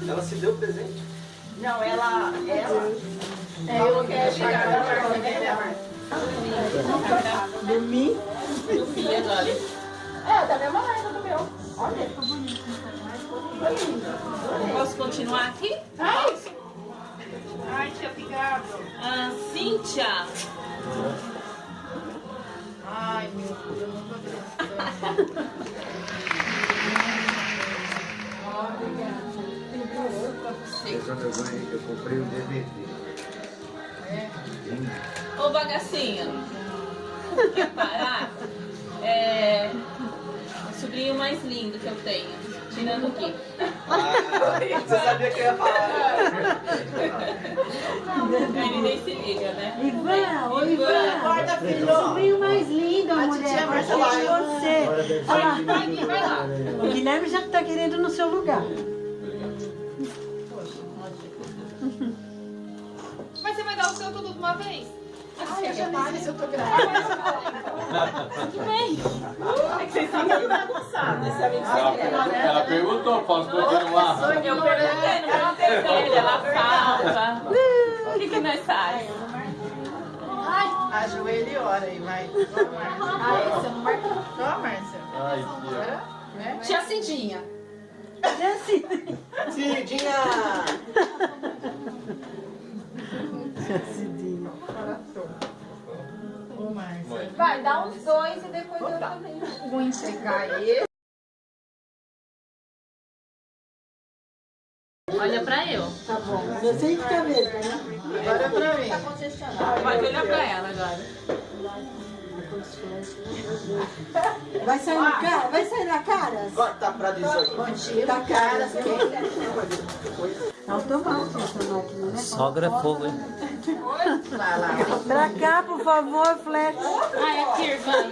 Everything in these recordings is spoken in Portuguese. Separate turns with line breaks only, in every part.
Ela se deu presente?
Não, ela eu quero chegar
Dormir?
Dormi agora. É, da mesma marca do meu. Olha, ficou bonito. Posso continuar aqui? Ai, tia, obrigado. Cíntia. Ai, meu Deus, eu não tô acreditando.
Eu comprei um DVD.
Ô, bagacinho, quer parar? O sobrinho mais lindo que eu tenho, tirando o Kiko.
Você sabia que eu ia falar.
Ele nem se liga, né?
Ivan,
Acorda, filho.
o sobrinho mais lindo, a mulher, vai ser você.
Vai lá.
O Guilherme já está querendo no seu lugar.
Mas você vai dar o seu tudo de uma vez?
Ai, eu já nem sei se eu tô grávida.
Tudo bem. É que vocês são muito bagunçados. Esse amigo
Ela perguntou, posso continuar?
Eu perguntei, não perguntei dele, ela fala. O que nós faz?
Ajoelha e ora aí, vai. Você não marcou? Ó, Márcia.
Ai, tia.
Tia Cidinha.
Cidinha!
Ô, Márcia.
Vai, dá uns dois e depois eu também.
Vou entregar ele.
Olha pra eu.
Tá bom, você fica vendo, né?
Agora é pra mim.
Pode olhar pra ela agora.
Vai sair na cara? Vai sair na cara?
Agora tá pra 18.
Da cara, é automático essa máquina, né?
Sogra é fogo, hein?
Vai lá.
Pra cá, por favor, Flex.
É aqui, irmã.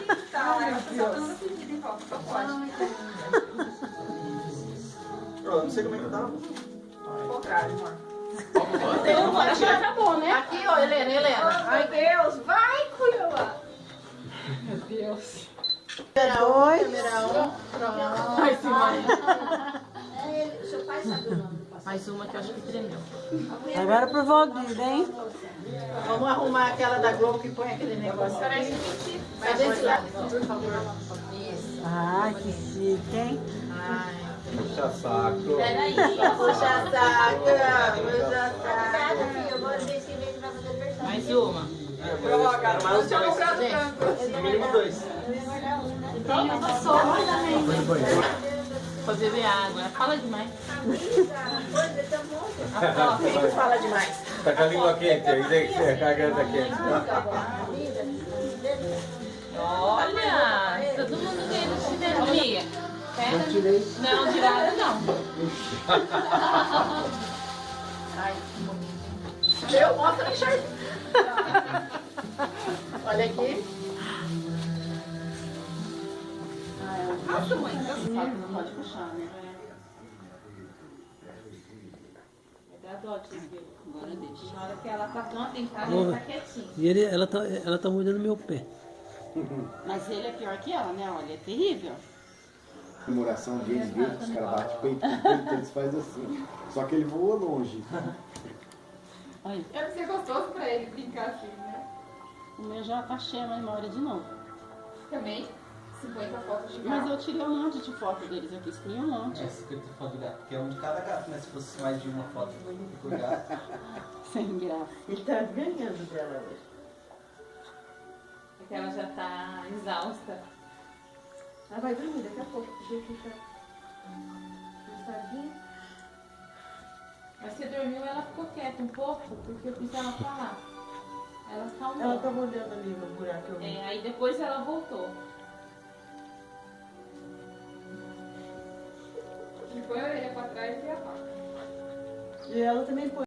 Eu não sei como é que tá.
Contrário, amor.
Já tá bom, né?
Aqui, ó, Helena.
Ai, Deus, vai, Cuiabá.
Câmera 1, câmera 1. Pronto.
Ai, Simone.
Seu pai sabe o nome.
Mais uma que eu acho que tremeu.
Agora pro Valdir, hein?
Vamos arrumar aquela da Globo que põe aquele negócio aqui. Vai desse lado, por favor. Isso.
Ai, que chique, hein?
Ai.
Puxa saco.
Peraí.
Puxa saca, puxa
Obrigada,
saca.
filho. Eu vou desse mês pra fazer aniversário.
Mais uma.
Cara, mais uns dois. No mínimo dois.
Pra beber água. Fala demais.
Quem que fala demais?
Tá com a língua quente, aí tem que ser, com a garganta quente.
Olha, todo mundo ganhando chinelo. Amiga, pega. Não, de nada não.
Ai, que bonito. Eu mostro a enxerga. Olha aqui.
Nossa, mãe, não pode puxar, né? Dá dó de desvio. Agora deixa. Na hora que ela tá tão atentada, ela tá quietinha.
E ela tá mordendo meu pé.
Mas ele é pior que ela, né? Olha, é terrível.
Comemoração deles, viu? Os caras batem peito com peito, eles fazem assim. Só que ele voa longe.
Olha,
Deve ser gostoso pra ele brincar assim, né?
o meu já tá cheio, mas na hora de novo.
Também, 50 fotos de
Mas
gato.
eu tirei um monte de foto deles aqui, escolhi um monte.
É 50 fotos de gato, porque é um de cada gato, né? Se fosse mais de uma foto, por gato.
Sem graça.
Ele tá ganhando dela hoje.
Porque ela já tá exausta.
Ela vai dormir daqui a pouco. Deixa eu ficar cansadinha.
Mas você dormiu, ela ficou quieta um pouco, porque eu fiz ela falar. Ela acalmou.
Ela tava olhando ali no buraco que eu vi.
Aí depois ela voltou.
E põe a orelha pra trás e a faca.
E ela também põe.